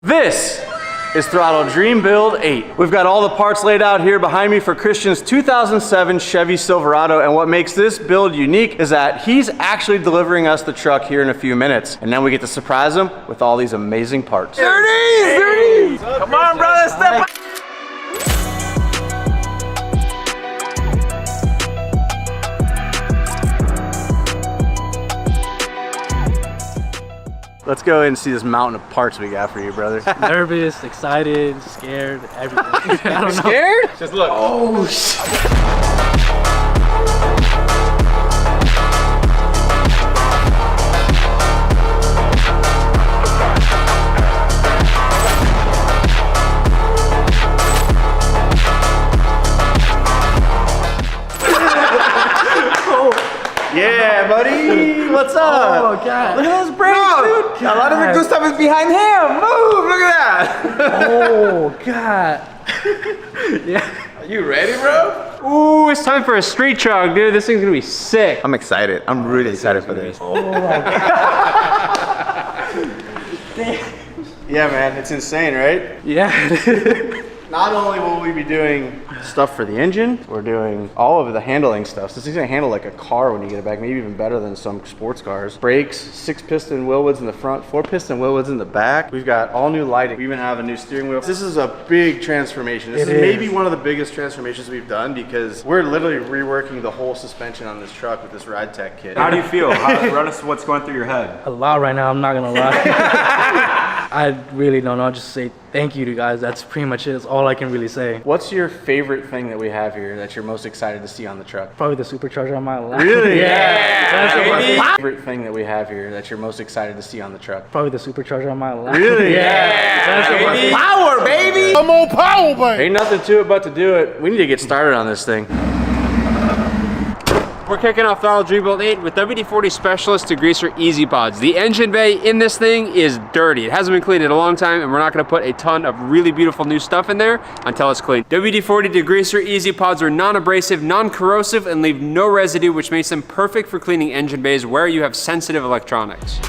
This is Throttle Dream Build 8. We've got all the parts laid out here behind me for Christian's 2007 Chevy Silverado, and what makes this build unique is that he's actually delivering us the truck here in a few minutes, and then we get to surprise him with all these amazing parts. There it is! There it is! Come on, brother, step up! Let's go and see this mountain of parts we got for you, brother. Nervous, excited, scared, everything. I don't know. Scared? Just look. Oh, shit. Yeah, buddy. What's up? Oh, God. Look at those brakes, dude. A lot of the good stuff is behind him. Move, look at that. Oh, God. Yeah. Are you ready, bro? Ooh, it's time for a street truck, dude. This thing's gonna be sick. I'm excited. I'm really excited for this. Oh, my God. Yeah, man. It's insane, right? Yeah. Not only will we be doing stuff for the engine, we're doing all of the handling stuff. So this thing's gonna handle like a car when you get it back, maybe even better than some sports cars. Brakes, 6-piston Willwoods in the front, 4-piston Willwoods in the back. We've got all new lighting. We even have a new steering wheel. This is a big transformation. This is maybe one of the biggest transformations we've done because we're literally reworking the whole suspension on this truck with this Ride Tech kit. How do you feel? Run us what's going through your head. A lot right now, I'm not gonna lie. I really don't know. I'll just say thank you to you guys. That's pretty much it. That's all I can really say. What's your favorite thing that we have here that you're most excited to see on the truck? Probably the supercharger on my life. Really? Yeah. Favorite thing that we have here that you're most excited to see on the truck? Probably the supercharger on my life. Really? Yeah. Power, baby. Come on, power, baby. Ain't nothing to it but to do it. We need to get started on this thing. We're kicking off Throttle Dream Build 8 with WD-40 Specialist Degreaser Easy Pods. The engine bay in this thing is dirty. It hasn't been cleaned in a long time, and we're not gonna put a ton of really beautiful new stuff in there until it's clean. WD-40 Degreaser Easy Pods are non-abrasive, non-corrosive, and leave no residue, which makes them perfect for cleaning engine bays where you have sensitive electronics.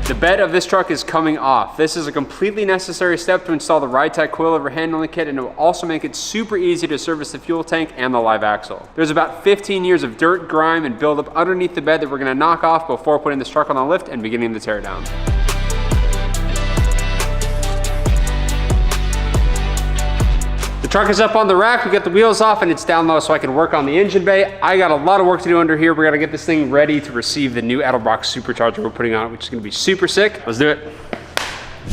The bed of this truck is coming off. This is a completely necessary step to install the Ride Tech coilover handling kit, and it will also make it super easy to service the fuel tank and the live axle. There's about 15 years of dirt, grime, and buildup underneath the bed that we're gonna knock off before putting this truck on the lift and beginning the teardown. The truck is up on the rack, we got the wheels off, and it's down low so I can work on the engine bay. I got a lot of work to do under here. We're gonna get this thing ready to receive the new Edelbrock supercharger we're putting on it, which is gonna be super sick. Let's do it.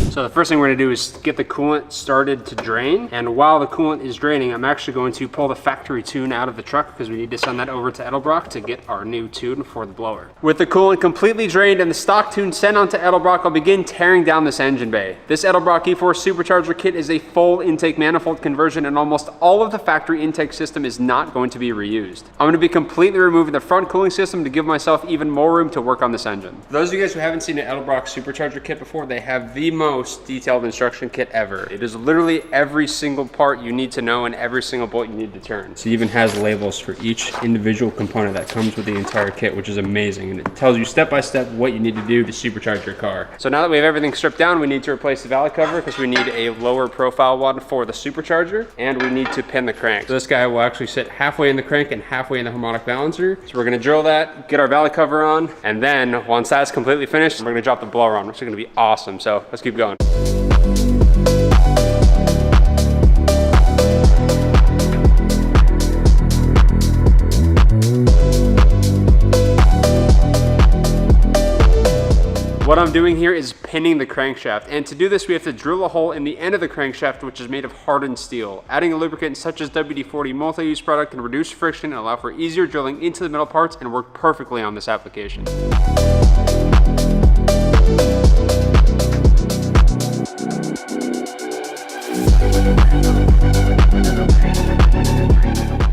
So the first thing we're gonna do is get the coolant started to drain. And while the coolant is draining, I'm actually going to pull the factory tune out of the truck because we need to send that over to Edelbrock to get our new tune for the blower. With the coolant completely drained and the stock tune sent onto Edelbrock, I'll begin tearing down this engine bay. This Edelbrock E4 supercharger kit is a full intake manifold conversion, and almost all of the factory intake system is not going to be reused. I'm gonna be completely removing the front cooling system to give myself even more room to work on this engine. For those of you guys who haven't seen an Edelbrock supercharger kit before, they have the most detailed instruction kit ever. It is literally every single part you need to know and every single bolt you need to turn. So it even has labels for each individual component that comes with the entire kit, which is amazing. And it tells you step by step what you need to do to supercharge your car. So now that we have everything stripped down, we need to replace the valley cover because we need a lower profile one for the supercharger, and we need to pin the crank. So this guy will actually sit halfway in the crank and halfway in the harmonic balancer. So we're gonna drill that, get our valley cover on, and then once that's completely finished, we're gonna drop the blower on, which is gonna be awesome. So let's keep going. What I'm doing here is pinning the crankshaft, and to do this we have to drill a hole in the end of the crankshaft, which is made of hardened steel. Adding a lubricant such as WD-40 multi-use product can reduce friction and allow for easier drilling into the metal parts and work perfectly on this application.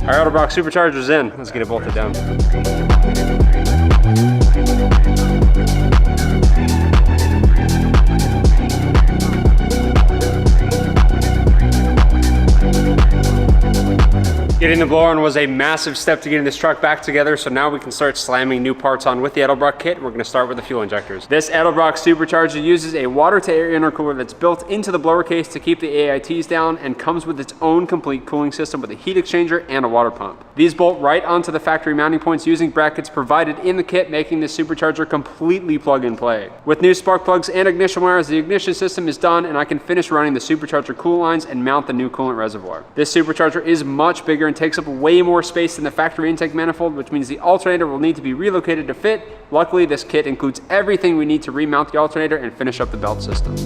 Our Edelbrock supercharger's in. Let's get it bolted down. Get Getting the blower-on was a massive step to getting this truck back together, so now we can start slamming new parts on with the Edelbrock kit. We're gonna start with the fuel injectors. This Edelbrock supercharger uses a water-to-air intercooler that's built into the blower case to keep the AITs down and comes with its own complete cooling system with a heat exchanger and a water pump. These bolt right onto the factory mounting points using brackets provided in the kit, making this supercharger completely plug and play. With new spark plugs and ignition wires, the ignition system is done and I can finish running the supercharger cool lines and mount the new coolant reservoir. This supercharger is much bigger and takes up way more space than the factory intake manifold, which means the alternator will need to be relocated to fit. Luckily, this kit includes everything we need to remount the alternator and finish up the belt system.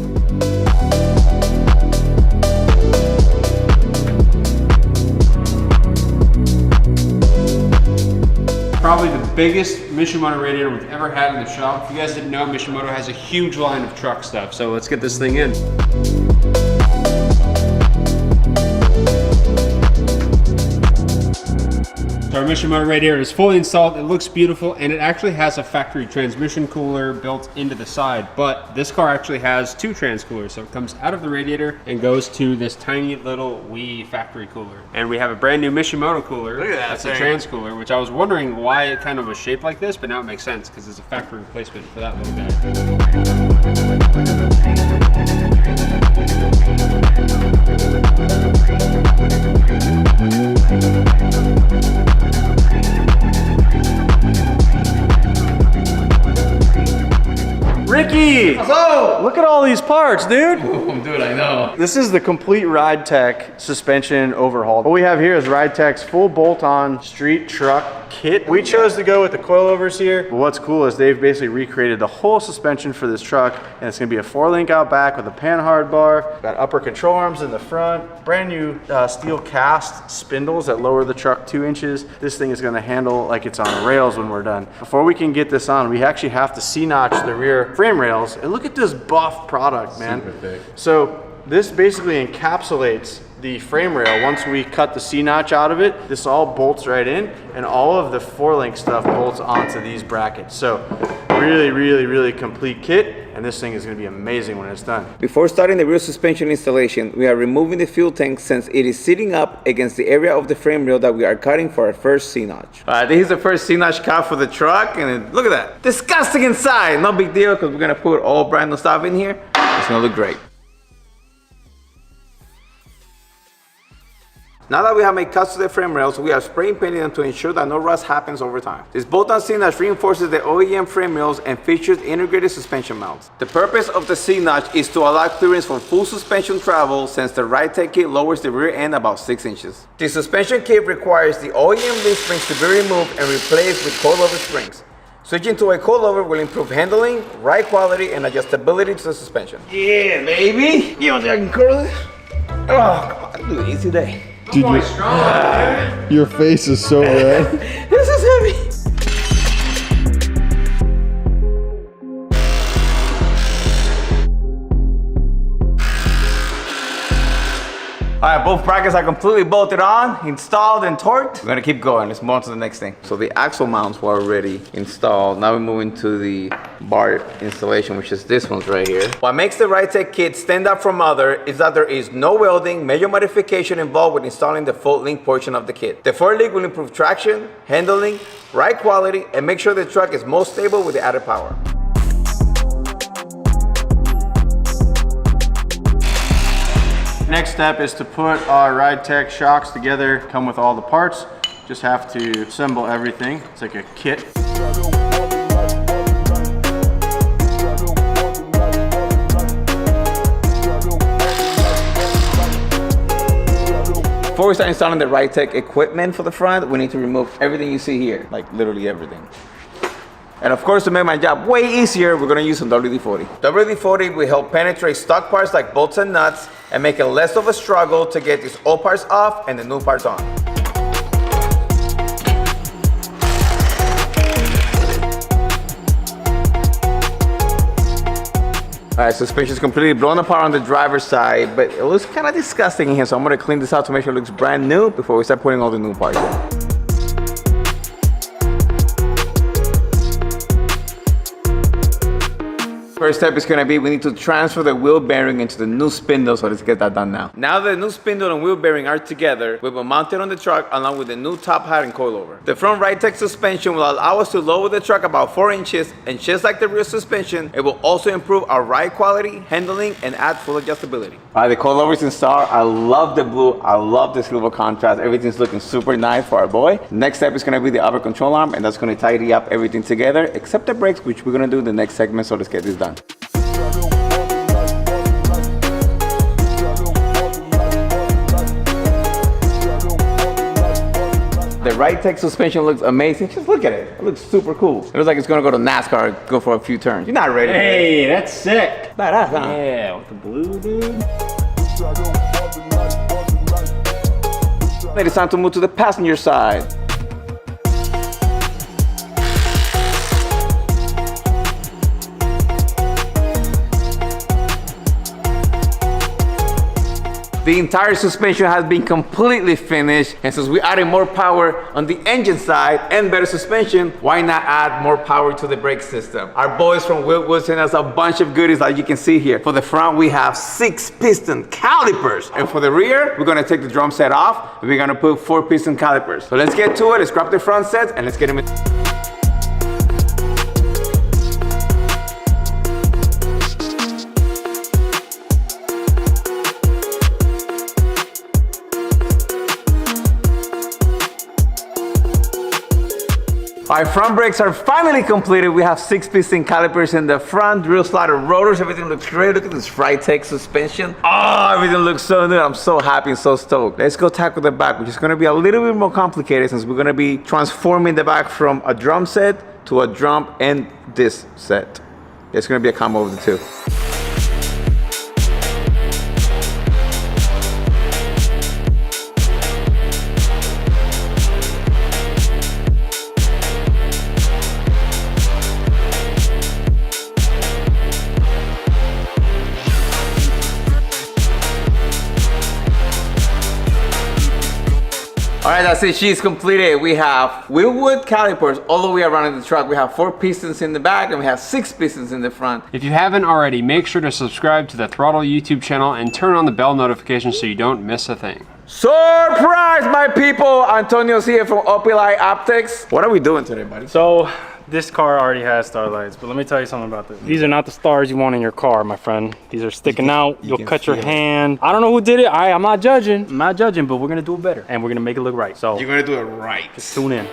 Probably the biggest Mishimoto radiator we've ever had in the shop. If you guys didn't know, Mishimoto has a huge line of truck stuff, so let's get this thing in. So our Mishimoto radiator is fully installed, it looks beautiful, and it actually has a factory transmission cooler built into the side, but this car actually has two trans coolers, so it comes out of the radiator and goes to this tiny little wee factory cooler. And we have a brand new Mishimoto cooler. Look at that That's thing. a trans cooler, which I was wondering why it kind of was shaped like this, but now it makes sense because it's a factory replacement for that little guy. Ricky! So, Look at all these parts, dude. dude, I know. This is the complete Ride Tech suspension overhaul. What we have here is Ride Tech's full bolt-on street truck kit. We chose to go with the coilovers here. But what's cool is they've basically recreated the whole suspension for this truck, and it's gonna be a 4-link out back with a panhard bar. Got upper control arms in the front, brand new steel cast spindles that lower the truck 2 inches. This thing is gonna handle like it's on rails when we're done. Before we can get this on, we actually have to C-notch the rear frame rails, and look at this buff product, man. Super thick. So this basically encapsulates the frame rail. Once we cut the C-notch out of it, this all bolts right in, and all of the 4-link stuff bolts onto these brackets. So really, really, really complete kit, and this thing is gonna be amazing when it's done. Before starting the rear suspension installation, we are removing the fuel tank since it is sitting up against the area of the frame rail that we are cutting for our first C-notch. This is the first C-notch cut for the truck, and look at that. Disgusting inside. No big deal, because we're gonna put all brand new stuff in here. It's gonna look great. Now that we have made cuts to the frame rails, we are spray painting them to ensure that no rust happens over time. This bolt-on C-notch reinforces the OEM frame rails and features integrated suspension mounts. The purpose of the C-notch is to allow clearance for full suspension travel, since the Ride Tech kit lowers the rear end about 6 inches. The suspension kit requires the OEM leaf springs to be removed and replaced with coilover springs. Switching to a coilover will improve handling, ride quality, and adjustability to the suspension. Yeah, baby! You don't think I can curl it? Oh, come on, do it easy day. Dude, your face is so red. This is heavy. All right, both brackets are completely bolted on, installed, and torqued. We're gonna keep going. Let's move on to the next thing. So the axle mounts were already installed. Now we're moving to the bar installation, which is this one's right here. What makes the Ride Tech kit stand out from other is that there is no welding, major modification involved with installing the full link portion of the kit. The 4-link will improve traction, handling, ride quality, and make sure the truck is most stable with the added power. Next step is to put our Ride Tech shocks together, come with all the parts. Just have to assemble everything. It's like a kit. Before we start installing the Ride Tech equipment for the front, we need to remove everything you see here, like literally everything. And of course, to make my job way easier, we're gonna use some WD-40. WD-40 will help penetrate stock parts like bolts and nuts and make it less of a struggle to get these old parts off and the new parts on. All right, suspension is completely blown apart on the driver's side, but it looks kind of disgusting in here, so I'm gonna clean this out to make sure it looks brand new before we start putting all the new parts in. First step is gonna be, we need to transfer the wheel bearing into the new spindle, so let's get that done now. Now that the new spindle and wheel bearing are together, we will mount it on the truck along with the new top hat and coilover. The front right-tech suspension will allow us to lower the truck about 4 inches, and just like the rear suspension, it will also improve our ride quality, handling, and add full adjustability. All right, the coilover is installed. I love the blue. I love the silver contrast. Everything's looking super nice for our boy. Next step is gonna be the upper control arm, and that's gonna tidy up everything together, except the brakes, which we're gonna do in the next segment, so let's get this done. The right-tech suspension looks amazing. Just look at it. It looks super cool. It looks like it's gonna go to NASCAR, go for a few turns. You're not ready. Hey, that's sick. Badass, huh? Yeah, with the blue, dude. It's time to move to the passenger side. The entire suspension has been completely finished, and since we added more power on the engine side and better suspension, why not add more power to the brake system? Our boys from Wilwood sent us a bunch of goodies, like you can see here. For the front, we have 6-piston calipers, and for the rear, we're gonna take the drum set off, and we're gonna put 4-piston calipers. So let's get to it. Let's grab the front sets, and let's get them in. Our front brakes are finally completed. We have 6-piston calipers in the front, real slider rotors. Everything looks great. Look at this right-tech suspension. Oh, everything looks so new. I'm so happy and so stoked. Let's go tackle the back, which is gonna be a little bit more complicated since we're gonna be transforming the back from a drum set to a drum and disc set. It's gonna be a combo of the two. All right, that's it. She's completed. We have Wilwood calipers all the way around the truck. We have 4 pistons in the back, and we have 6 pistons in the front. If you haven't already, make sure to subscribe to the throtl YouTube channel and turn on the bell notification so you don't miss a thing. Surprise, my people! Antonio's here from Opeli Optics. What are we doing today, buddy? So this car already has starlights, but let me tell you something about this. These are not the stars you want in your car, my friend. These are sticking out. You'll cut your hand. I don't know who did it. I'm not judging. I'm not judging, but we're gonna do it better, and we're gonna make it look right. So You're gonna do it right. just tune in.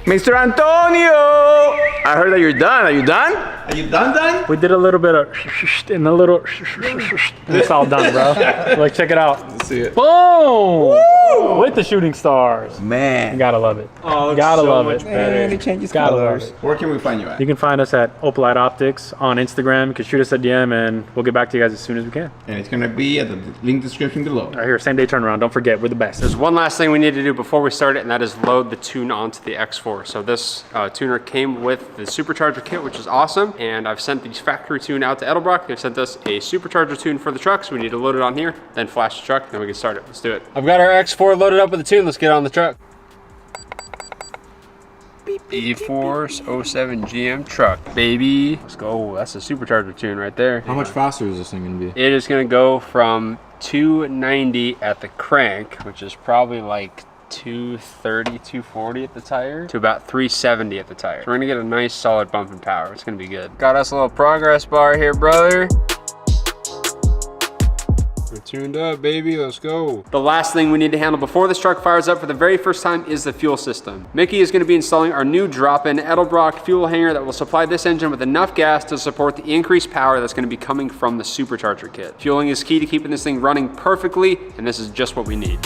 Mr. Antonio! I heard that you're done. Are you done? Are you done? We did a little bit of and a little. It's all done, bro. Like, check it out. Let's see it. Boom! With the shooting stars. Man. You gotta love it. Oh, gotta love it. Man, it changes Gotta love colors. it. Where can we find you at? You can find us at Opeli Optics on Instagram. You can shoot us a DM, and we'll get back to you guys as soon as we can. And it's gonna be at the link description below. Right here, same day turnaround. Don't forget, we're the best. There's one last thing we need to do before we start it, and that is load the tune onto the X4. So this tuner came with the supercharger kit, which is awesome. And I've sent these factory tune out to Edelbrock. They've sent us a supercharger tune for the truck, so we need to load it on here, then flash the truck, then we can start it. Let's do it. I've got our X4 loaded up with the tune. Let's get on the truck. E-Force 07 GM truck, baby. Let's go. That's a supercharger tune right there. How much faster is this thing gonna be? It is gonna go from 290 at the crank, which is probably like 230, 240 at the tire, to about 370 at the tire. So we're gonna get a nice solid bump in power. It's gonna be good. Got us a little progress bar here, brother. We're tuned up, baby. Let's go. The last thing we need to handle before this truck fires up for the very first time is the fuel system. Mickey is going to be installing our new drop-in Edelbrock fuel hanger that will supply this engine with enough gas to support the increased power that's going to be coming from the supercharger kit. Fueling is key to keeping this thing running perfectly, and this is just what we need.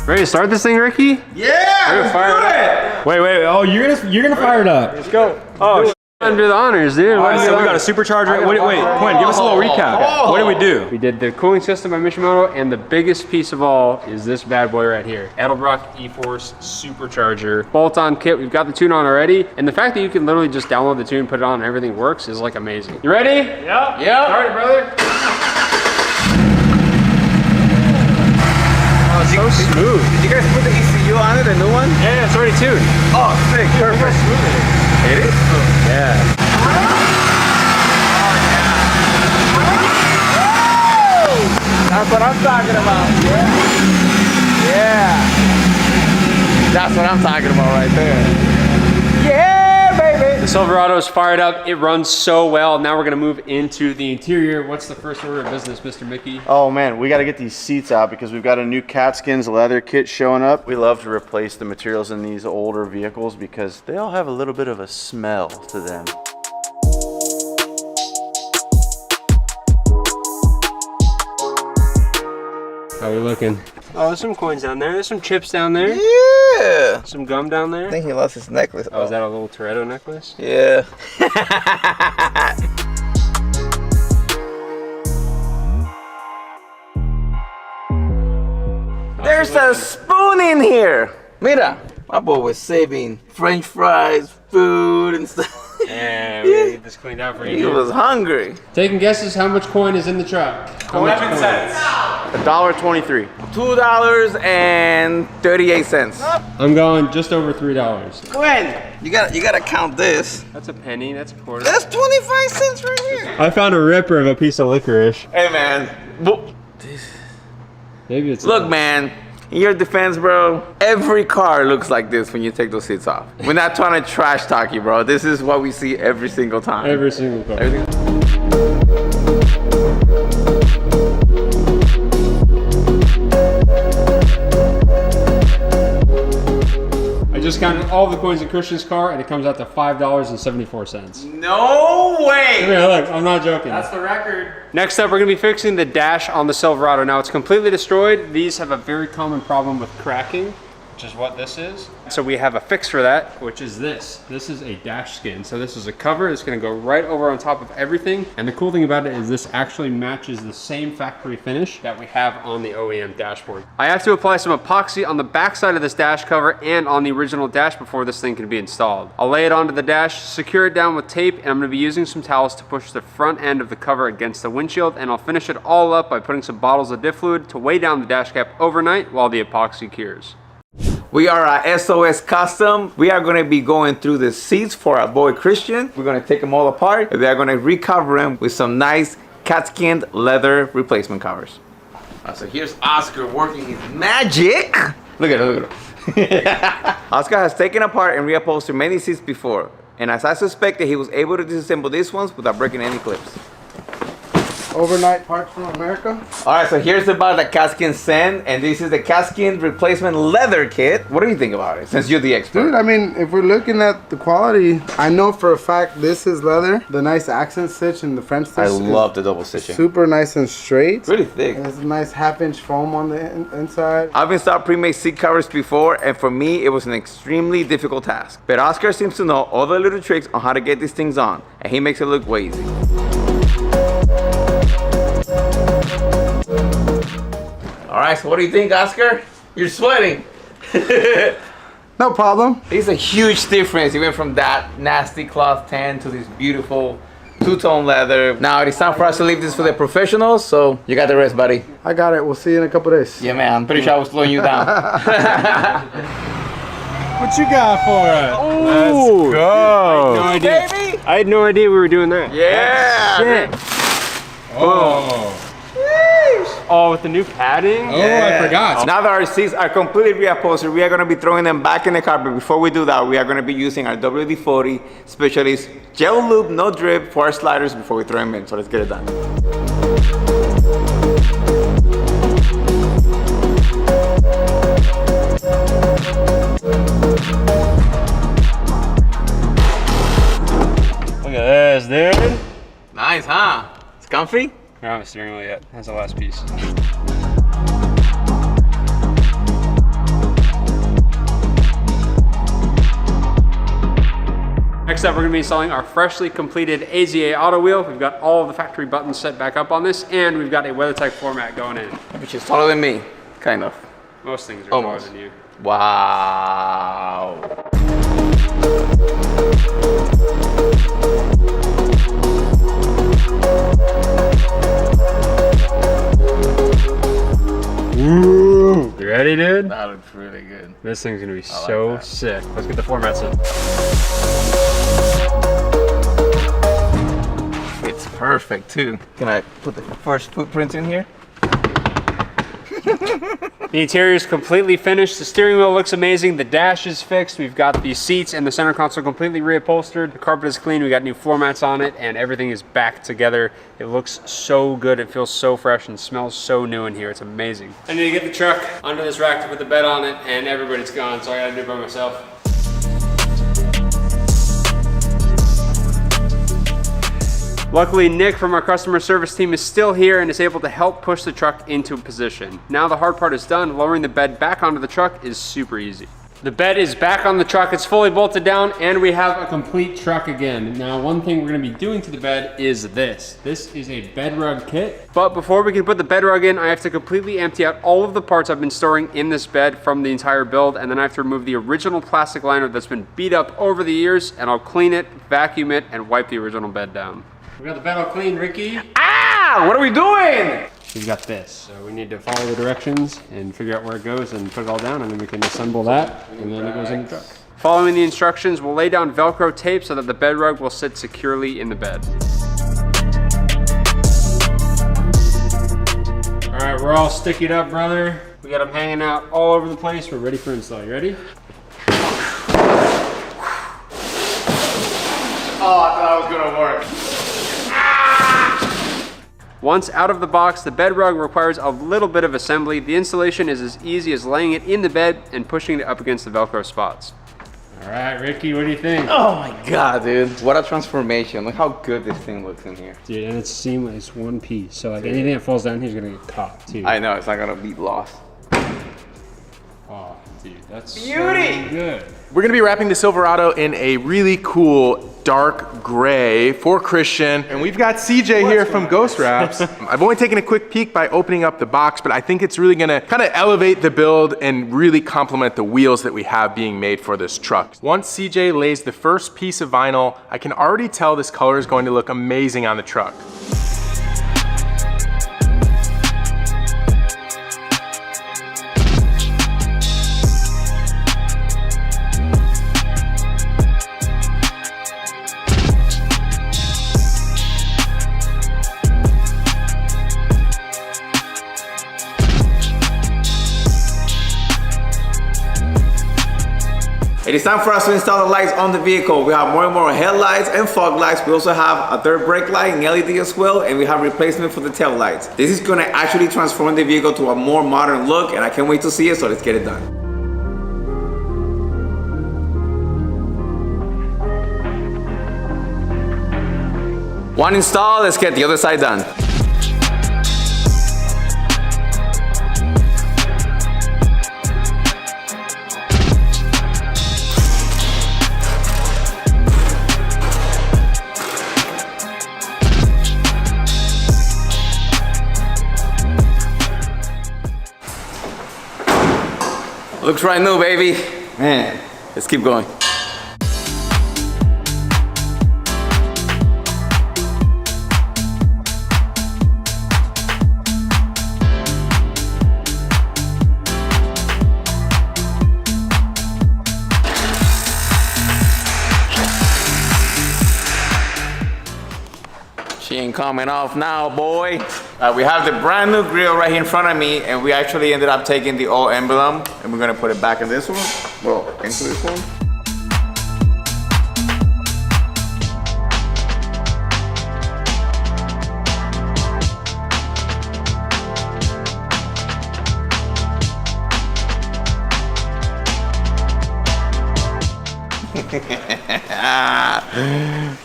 Ready to start this thing, Ricky? Yeah! Fire it up. Wait. Oh, you're gonna fire it up. Let's go. Oh, Under the honors, dude. All right, so we got a supercharger. Wait, Quinn, give us a little recap. What did we do? We did the cooling system by Mishimoto, and the biggest piece of all is this bad boy right here. Edelbrock E-Force Supercharger. Bolt-on kit, we've got the tune on already, and the fact that you can literally just download the tune, put it on, and everything works is like amazing. You ready? Yeah. Yeah. All right, brother. Oh, it's so smooth. Did you guys put the ECU on it, the new one? Yeah, it's already tuned. Oh, sick, perfect. It is? Yeah. That's what I'm talking about. Yeah. That's what I'm talking about right there. Yeah, baby. The Silverado is fired up. It runs so well. Now we're gonna move into the interior. What's the first order of business, Mr. Mickey? Oh man, we got to get these seats out because we've got a new Catskins leather kit showing up. We love to replace the materials in these older vehicles because they all have a little bit of a smell to them. How are we looking? Oh, there's some coins down there. There's some chips down there. Yeah. Some gum down there. I think he lost his necklace. Oh, is that a little Toretto necklace? Yeah. There's a spoon in here. Mira, my boy was saving French fries, food, and stuff. Yeah, we gotta get this cleaned out for you. He was hungry. Taking guesses how much coin is in the truck? How much coin? $1.23. $2.38. I'm going just over $3. Quinn, you gotta count this. That's a penny, that's a quarter. That's 25 cents right here. I found a ripper of a piece of licorice. Hey man, Maybe it's look man, in your defense, bro, every car looks like this when you take those seats off. We're not trying to trash talk you, bro. This is what we see every single time. every single car. I just counted all the coins in Christian's car, and it comes out to $5.74. No way! Yeah, look, I'm not joking. That's the record. Next up, we're gonna be fixing the dash on the Silverado. Now, it's completely destroyed. These have a very common problem with cracking, which is what this is. So we have a fix for that, which is this. This is a dash skin. So this is a cover that's gonna go right over on top of everything. And the cool thing about it is this actually matches the same factory finish that we have on the OEM dashboard. I have to apply some epoxy on the back side of this dash cover and on the original dash before this thing can be installed. I'll lay it onto the dash, secure it down with tape, and I'm gonna be using some towels to push the front end of the cover against the windshield, and I'll finish it all up by putting some bottles of diff fluid to weigh down the dash cap overnight while the epoxy cures. We are at SOS Custom. We are going to be going through the seats for our boy Christian. We're going to take them all apart, and we are going to recover them with some nice cat-skinned leather replacement covers. So here's Oscar working his magic. Look at it, look at it. Oscar has taken apart and reupholstered many seats before, and as I suspected, he was able to disassemble these ones without breaking any clips. Overnight parts from America. All right, so here's about the Caskin send, and this is the Caskin replacement leather kit. What do you think about it, since you're the expert? Dude, I mean, if we're looking at the quality, I know for a fact this is leather. The nice accent stitch and the French stitch. I love the double stitching. Super nice and straight. Really thick. There's a nice half-inch foam on the inside. I've installed pre-made seat covers before, and for me, it was an extremely difficult task. But Oscar seems to know all the little tricks on how to get these things on, and he makes it look way easy. All right, so what do you think, Oscar? You're sweating. No problem. It's a huge difference. You went from that nasty cloth tan to this beautiful two-tone leather. Now it's time for us to leave this for the professionals, so you got the rest, buddy. I got it. We'll see you in a couple days. Yeah, man, I'm pretty sure I was slowing you down. What you got for us? Let's go. No idea. Baby! I had no idea we were doing that. Yeah! Shit. Oh. Oh, with the new padding? Oh, I forgot. Now that our seats are completely reupholstered, we are going to be throwing them back in the car. But before we do that, we are going to be using our WD-40 Specialist Gel Lube No Drip for our sliders before we throw them in. So let's get it done. Look at this, dude. Nice, huh? It's comfy? I don't have a steering wheel yet. That's the last piece. Next up, we're gonna be installing our freshly completed AZA auto wheel. We've got all of the factory buttons set back up on this, and we've got a WeatherTech floor mat going in. Which is taller than me, kind of. Most things are Almost. taller than you. Wow. You ready, dude? That looks really good. This thing's gonna be so sick. Let's get the floor mats in. It's perfect too. Can I put the first footprint in here? The interior is completely finished. The steering wheel looks amazing. The dash is fixed. We've got the seats and the center console completely reupholstered. The carpet is clean. We got new floor mats on it, and everything is back together. It looks so good. It feels so fresh and smells so new in here. It's amazing. I need to get the truck under this rack to put the bed on it, and everybody's gone, so I gotta do it by myself. Luckily, Nick from our customer service team is still here and is able to help push the truck into position. Now the hard part is done. Lowering the bed back onto the truck is super easy. The bed is back on the truck. It's fully bolted down, and we have a complete truck again. Now, one thing we're gonna be doing to the bed is this. This is a bed rug kit. But before we can put the bed rug in, I have to completely empty out all of the parts I've been storing in this bed from the entire build, and then I have to remove the original plastic liner that's been beat up over the years, and I'll clean it, vacuum it, and wipe the original bed down. We got the bed all clean, Ricky. Ah! What are we doing? We've got this. So we need to follow the directions and figure out where it goes and put it all down, and then we can assemble that, and then it goes in the truck. Following the instructions, we'll lay down Velcro tape so that the bed rug will sit securely in the bed. All right, we're all stickied up, brother. We got them hanging out all over the place. We're ready for install. You ready? Oh, I thought it was gonna work. Once out of the box, the bed rug requires a little bit of assembly. The installation is as easy as laying it in the bed and pushing it up against the Velcro spots. All right, Ricky, what do you think? Oh my God, dude. What a transformation. Look how good this thing looks in here. Dude, and it's seamless, it's one piece. So like anything that falls down here is gonna get caught too. I know, it's not gonna be lost. Oh, dude, that's Beauty! so good. We're gonna be wrapping the Silverado in a really cool dark gray for Christian. And we've got CJ here from Ghost Wraps. I've only taken a quick peek by opening up the box, but I think it's really gonna kind of elevate the build and really complement the wheels that we have being made for this truck. Once CJ lays the first piece of vinyl, I can already tell this color is going to look amazing on the truck. It is time for us to install the lights on the vehicle. We have more and more headlights and fog lights. We also have a third brake light and LED as well, and we have replacement for the tail lights. This is gonna actually transform the vehicle to a more modern look, and I can't wait to see it, so let's get it done. One install, let's get the other side done. Looks right new, baby. Man, let's keep going. She ain't coming off now, boy. We have the brand new grill right here in front of me, and we actually ended up taking the old emblem, and we're gonna put it back in this one. Well, into this one.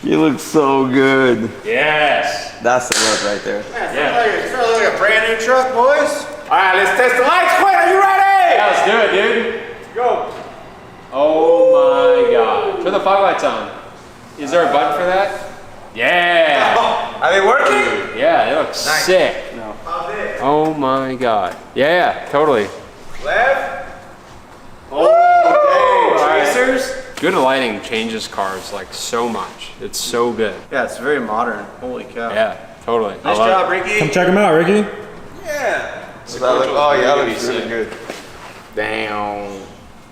You look so good. Yes. That's the look right there. Yeah. It's like a brand new truck, boys. All right, let's test the lights. Quinn, are you ready? Yeah, let's do it, dude. Go. Oh my God. Turn the fog lights on. Is there a button for that? Yeah. Are they working? Yeah, they look sick. No. Oh my God. Yeah, totally. Left. Racers. Good lighting changes cars like so much. It's so good. Yeah, it's very modern. Holy cow. Yeah, totally. Nice job, Ricky. Come check them out, Ricky. Yeah. Oh yeah, that looks really good. Damn.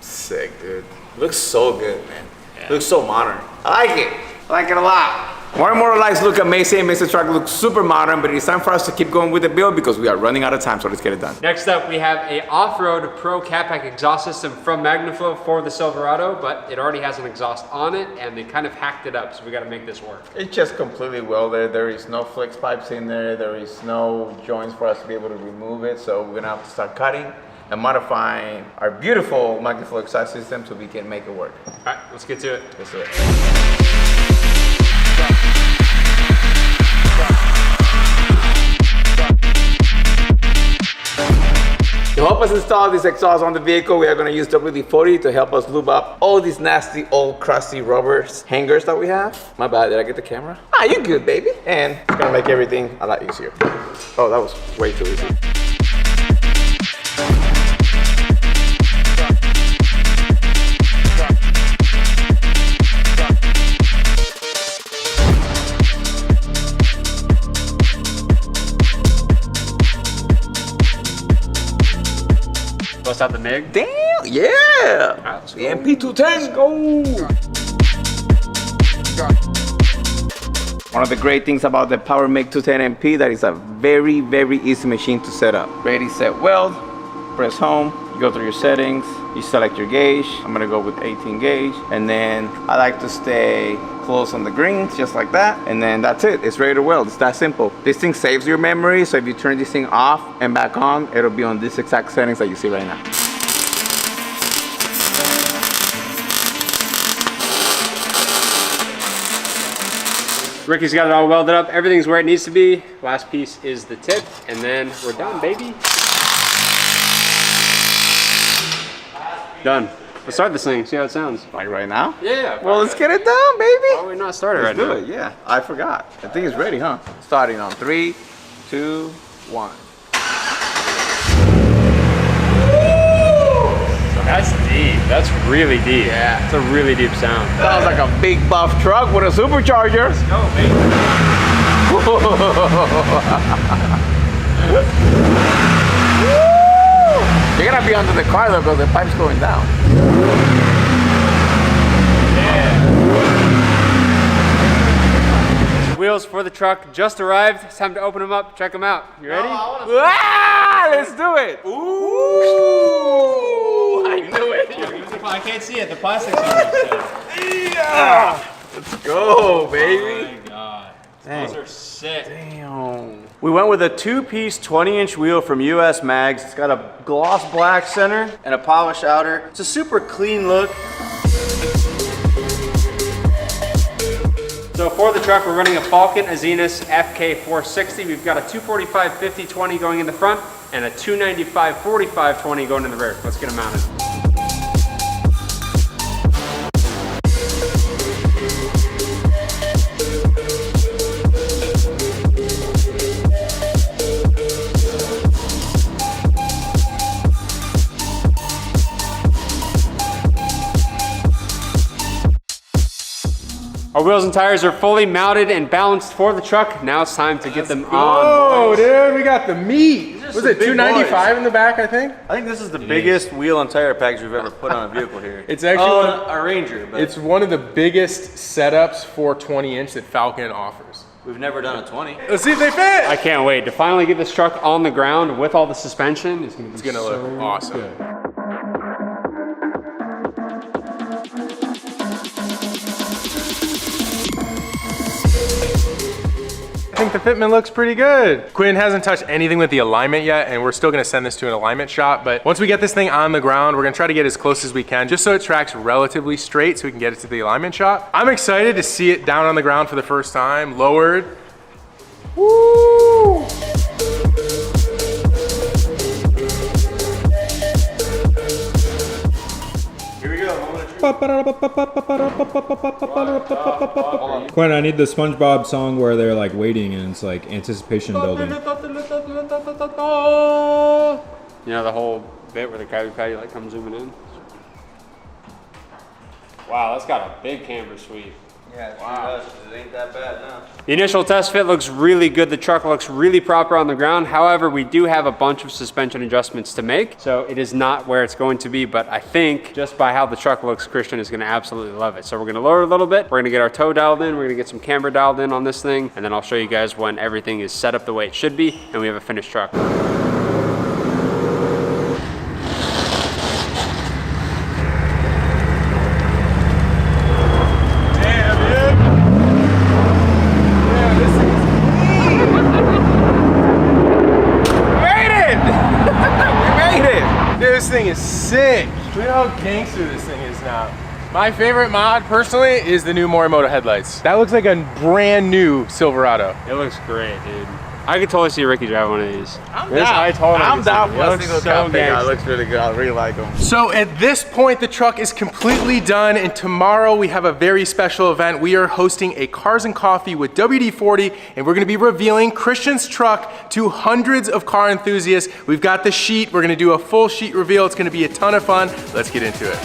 Sick, dude. Looks so good, man. Looks so modern. I like it. I like it a lot. More and more lights look amazing. Makes the truck look super modern, but it's time for us to keep going with the build because we are running out of time, so let's get it done. Next up, we have a off-road Pro Catpack exhaust system from Magnaflow for the Silverado, but it already has an exhaust on it, and they kind of hacked it up, so we got to make this work. It's just completely welded. There is no flex pipes in there. There is no joints for us to be able to remove it, so we're gonna have to start cutting and modifying our beautiful Magnaflow exhaust system so we can make it work. All right, let's get to it. Let's do it. To help us install this exhaust on the vehicle, we are going to use WD-40 to help us lube up all these nasty old crusty rubber hangers that we have. My bad, did I get the camera? Ah, you're good, baby. And it's going to make everything a lot easier. Oh, that was way too easy. Bust out the MIG. Damn, yeah. Right, The MP210, go. One of the great things about the Power MIG 210 MP, that is a very, very easy machine to set up. Ready, set, weld, press home, you go through your settings, you select your gauge. I'm gonna go with 18 gauge. And then I like to stay close on the greens, just like that. And then that's it, it's ready to weld, it's that simple. This thing saves your memory, so if you turn this thing off and back on, it'll be on this exact settings that you see right now. Ricky's got it all welded up. Everything's where it needs to be. Last piece is the tip, and then we're done, baby. Done. Let's start this thing, see how it sounds. Like right now? Yeah. Well, let's get it done, baby. Why would we not start it right Let's now? do it, yeah. I forgot. I think it's ready, huh? Starting on 3, 2, 1. That's deep. That's really deep. Yeah. It's a really deep sound. Sounds like a big buff truck with a supercharger. Let's go, baby. You're gonna be under the car though because the pipe's going down. Wheels for the truck just arrived. It's time to open them up, check them out. You ready? Let's do it. Ooh, I knew it. I can't see it. The plastic's on there. Yeah. Let's go, baby. Oh my God. Those are sick. Damn. We went with a 2-piece 20-inch wheel from US Mags. It's got a gloss black center and a polished outer. It's a super clean look. So for the truck, we're running a Falcon Azenis FK460. We've got a 245 50-20 going in the front and a 295 45-20 going in the rear. Let's get them mounted. Our wheels and tires are fully mounted and balanced for the truck. Now it's time to get them on. Oh, dude, we got the meat. Was it big 295 in the back, I think? I think this is the biggest wheel and tire package we've ever put on a vehicle here. It's actually a Ranger, but it's one of the biggest setups for 20-inch that Falcon offers. we've never done a 20. Let's see if they fit. I can't wait to finally get this truck on the ground with all the suspension. It's gonna look awesome. Good. I think the fitment looks pretty good. Quinn hasn't touched anything with the alignment yet, and we're still gonna send this to an alignment shop. But once we get this thing on the ground, we're gonna try to get as close as we can, just so it tracks relatively straight so we can get it to the alignment shop. I'm excited to see it down on the ground for the first time, lowered. Woo! Here we go, moment of truth. Quinn, I need the SpongeBob song where they're like waiting and it's like anticipation building. You know the whole bit where the Krabby Patty like comes zooming in? Wow, that's got a big camber sweep. Yeah, wow. It ain't that bad now. The initial test fit looks really good. The truck looks really proper on the ground. However, we do have a bunch of suspension adjustments to make. So it is not where it's going to be, but I think just by how the truck looks, Christian is gonna absolutely love it. So we're gonna lower it a little bit. We're gonna get our toe dialed in. We're gonna get some camber dialed in on this thing. And then I'll show you guys when everything is set up the way it should be and we have a finished truck. This thing is sick. Look how gangster this thing is now. My favorite mod, personally, is the new Morimoto headlights. That looks like a brand new Silverado. It looks great, dude. I could totally see Ricky drive one of these. I'm down for a single cab pick. It looks really good. I really like them. So at this point, the truck is completely done, and tomorrow we have a very special event. We are hosting a Cars and Coffee with WD-40, and we're gonna be revealing Christian's truck to hundreds of car enthusiasts. We've got the sheet. We're gonna do a full sheet reveal. It's gonna be a ton of fun. Let's get into it.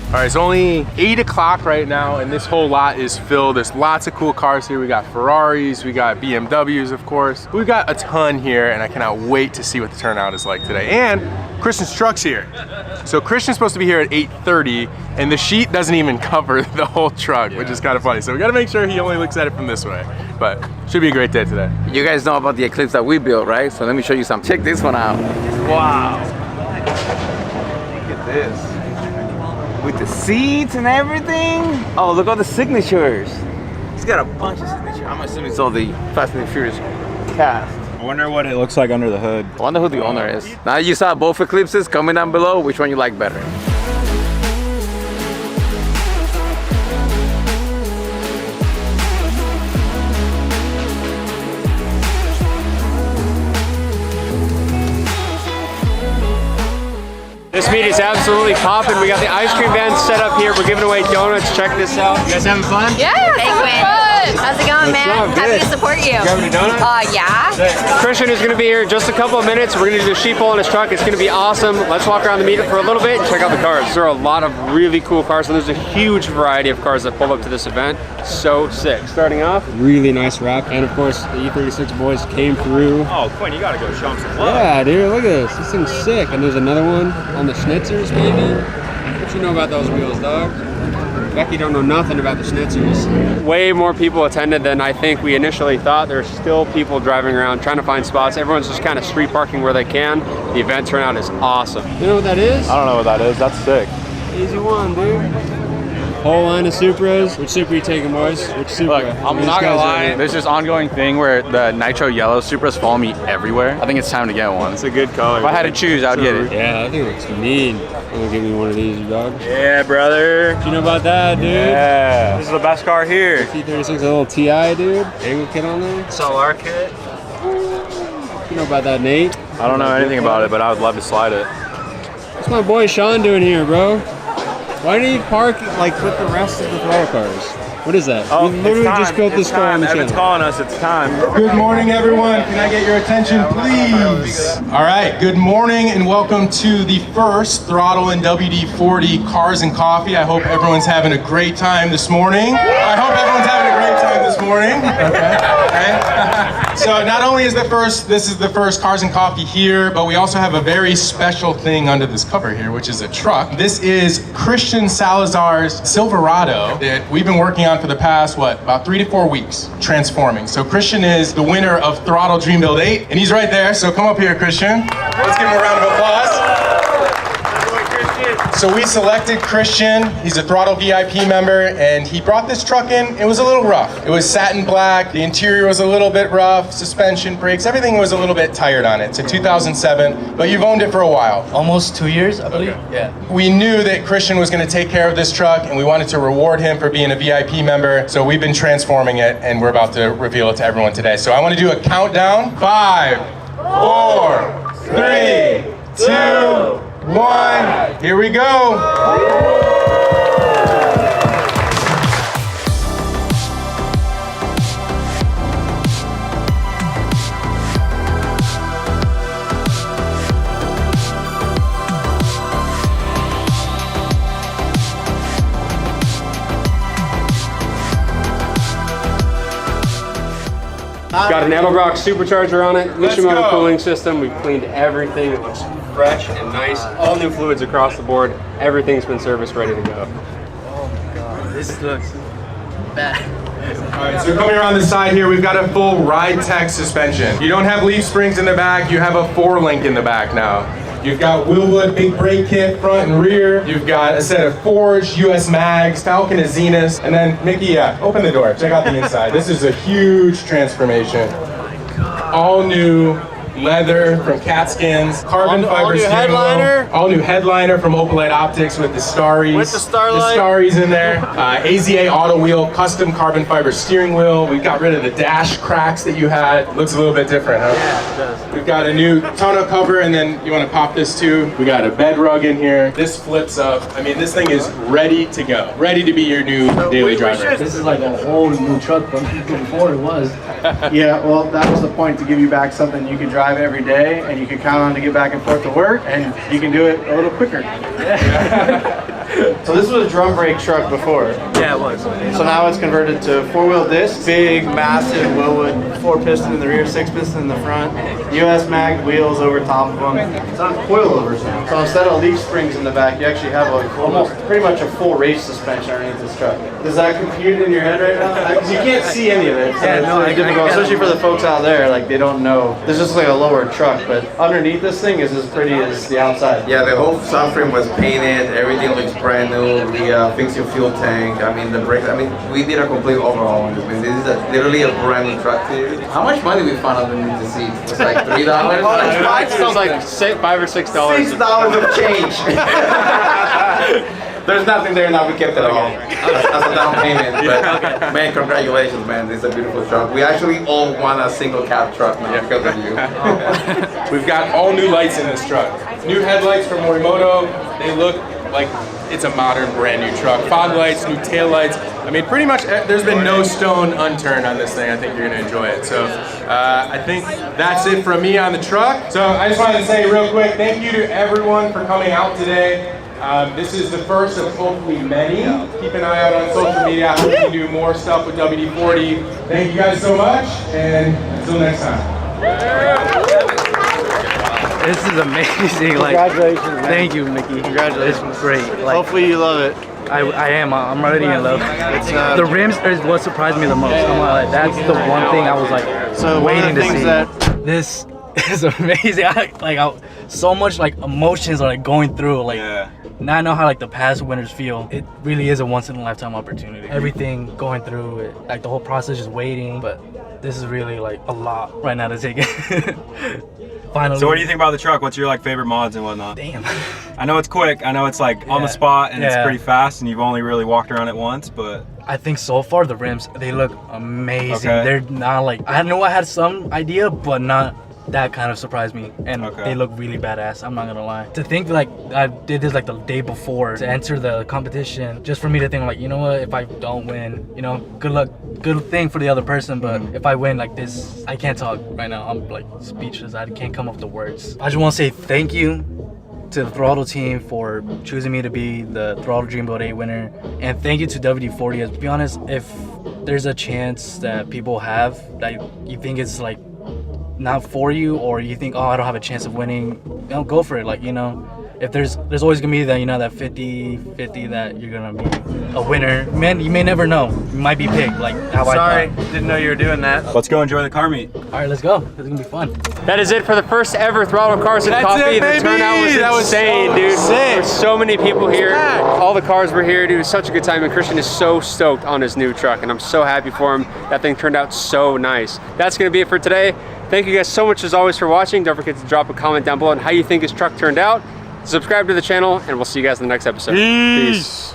All right, it's only 8 o'clock right now and this whole lot is filled. There's lots of cool cars here. We got Ferraris, we got BMWs, of course. We've got a ton here and I cannot wait to see what the turnout is like today. And Christian's truck's here. So Christian's supposed to be here at 8:30 and the sheet doesn't even cover the whole truck, which is kind of funny. So we gotta make sure he only looks at it from this way. But should be a great day today. You guys know about the Eclipse that we built, right? So let me show you some. Check this one out. Wow. Look at this. With the seats and everything. Oh, look at all the signatures. It's got a bunch of signatures. I'm assuming it's all the Fast and the Furious cast. I wonder what it looks like under the hood. I wonder who the owner is. Now you saw both Eclipses. Comment down below which one you like better. This meet is absolutely popping. We got the ice cream van set up here. We're giving away donuts. Check this out. You guys having fun? Yeah, hey Quinn. How's it going, man? Happy to support you. You having a donut? Yeah. Christian is going to be here in just a couple of minutes. We're going to do the sheet pull on his truck. It's going to be awesome. Let's walk around the meet for a little bit and check out the cars. There are a lot of really cool cars, and there's a huge variety of cars that pull up to this event. So sick. Starting off, really nice wrap, and of course the E36 boys came through. Oh, Quinn, you gotta go show them some love. Yeah, dude, look at this. This thing's sick. And there's another one on the Schnitzers, maybe. What you know about those wheels, dog? Becky don't know nothing about the Schnitzers. Way more people attended than I think we initially thought. There's still people driving around trying to find spots. Everyone's just kind of street parking where they can. The event turnout is awesome. You know what that is? I don't know what that is. That's sick. Easy one, dude. Whole line of Supras. Which Supra you taking, boys? Which Supra? Look, I'm not gonna lie, there's this ongoing thing where the nitro yellow Supras follow me everywhere. I think it's time to get one. It's a good color. If I had to choose, I would get it. Yeah, I think it looks mean. I'm gonna give me one of these, you dog. Yeah, brother. What you know about that, dude? Yeah. This is the best car here. T36, a little TI, dude. Angle kit on there. SLR kit. You know about that, Nate? I don't know anything about it, but I would love to slide it. What's my boy Sean doing here, bro? Why didn't he park like with the rest of the throttle cars? What is that? Oh, we literally just built this car on the channel. Evan's calling us, it's time. Good morning, everyone. Can I get your attention, please? All right, good morning and welcome to the first Throttle and WD-40 Cars and Coffee. I hope everyone's having a great time this morning. I hope everyone's having a great time this morning. Okay. So not only is this is the first Cars and Coffee here, but we also have a very special thing under this cover here, which is a truck. This is Christian Salazar's Silverado that we've been working on for the past, about 3 to 4 weeks, transforming. So Christian is the winner of Throttle Dream Build 8, and he's right there, so come up here, Christian. Let's give him a round of applause. So we selected Christian. He's a Throttle VIP member, and he brought this truck in. It was a little rough. It was satin black. The interior was a little bit rough. Suspension, brakes, everything was a little bit tired on it. It's a 2007, but you've owned it for a while. Almost 2 years, I believe. Yeah. We knew that Christian was going to take care of this truck, and we wanted to reward him for being a VIP member. So we've been transforming it, and we're about to reveal it to everyone today. So I want to do a countdown. 5, 4, 3, 2, 1. Here we go. Got an Edelbrock supercharger on it, Mishimoto go. cooling system. We've cleaned everything. It looks fresh and nice. All new fluids across the board. Everything's been serviced, ready to go. Oh my God, this looks bad. All right, so coming around the side here, we've got a full Ride Tech suspension. You don't have leaf springs in the back, you have a 4-link in the back now. You've got Willwood big brake kit front and rear. You've got a set of forged US mags, Falcon Azenas, and then Mickey, open the door, check out the inside. This is a huge transformation. All new leather from Cat Skins, carbon fiber steering wheel. All new headliner from Opalite Optics with the Starries. With the Starlight. The Starries in there. AZA auto wheel, custom carbon fiber steering wheel. We got rid of the dash cracks that you had. Looks a little bit different, huh? Yeah, it does. We've got a new tonneau cover, and then you want to pop this too. We got a bed rug in here. This flips up. I mean, this thing is ready to go. Ready to be your new daily driver. This is like a whole new truck from before it was. Yeah, well, that was the point, to give you back something you can drive every day and you can count on to get back and forth to work, and you can do it a little quicker. So this was a drum brake truck before. Yeah, it was. So now it's converted to 4-wheel disc, big, massive Willwood 4-piston in the rear, 6-piston in the front, US mag wheels over top of them. It's on coilovers now. So instead of leaf springs in the back, you actually have almost pretty much a full race suspension underneath this truck. Does that compute in your head right now? Because you can't see any of it. So Yeah, no, it's difficult, especially for the folks out there. Like, they don't know. There's just like a lower truck, but underneath this thing is as pretty as the outside. Yeah, the whole subframe was painted. Everything looks brand new. We fixed your fuel tank. I mean, the brakes. I mean, we did a complete overhaul on this. I mean, this is literally a brand new truck. How much money we found underneath the seat? It's like $3. Sounds like $5 or $6. $6 of change. There's nothing there now. We kept it all as a down payment. But man, congratulations, man! This is a beautiful truck. We actually all want a single cab truck now because of you. We've got all new lights in this truck. New headlights from Morimoto. They look like it's a modern, brand new truck. Fog lights, new tail lights. I mean, pretty much there's been no stone unturned on this thing. I think you're gonna enjoy it. So I think that's it from me on the truck. So I just wanted to say real quick, thank you to everyone for coming out today. This is the first of hopefully many. Keep an eye out on social media. I hope we can do more stuff with WD-40. Thank you guys so much, and until next time. This is amazing. Like, Congratulations, man. Thank you, Mickey. Congratulations. It's great. Like, Hopefully you love it. I am. I'm already in love. The rims is what surprised me the most. That's the one thing I was like So waiting to see. This This is amazing. So much like emotions are like going through. Like, now I know how like the past winners feel. It really is a once in a lifetime opportunity. Everything going through it, like the whole process, just waiting. But this is really like a lot right now to take it. Finally. So what do you think about the truck? What's your like favorite mods and whatnot? Damn. I know it's quick. I know it's like on the spot and it's pretty fast, and you've only really walked around it once, but I think so far the rims, they look amazing. Okay. They're not like, I know I had some idea, but not that kind of surprised me, and they look really badass. I'm not gonna lie. To think like I did this like the day before to enter the competition, just for me to think like, you know what, if I don't win, you know, good luck, good thing for the other person, but if I win like this, I can't talk right now. I'm like speechless. I can't come up with the words. I just want to say thank you to the Throtl team for choosing me to be the Throtl Dreamboat 8 winner, and thank you to WD-40. To be honest, if there's a chance that people have that you think it's like not for you, or you think, oh, I don't have a chance of winning, you know, go for it. Like, you know, if there's always gonna be that, you know, that 50-50 that you're gonna be a winner. Man, you may never know. You might be picked, like how I thought. Didn't know you were doing that. Let's go enjoy the car meet. All right, let's go. It's gonna be fun. That is it for the first ever Throttle Cars and Coffee. it, baby. The turnout was That was insane, so dude. sick. There were so many people here. packed. All the cars were here, dude. It was such a good time, and Christian is so stoked on his new truck, and I'm so happy for him. That thing turned out so nice. That's gonna be it for today. Thank you guys so much as always for watching. Don't forget to drop a comment down below on how you think his truck turned out. Subscribe to the channel, and we'll see you guys in the next episode. Peace.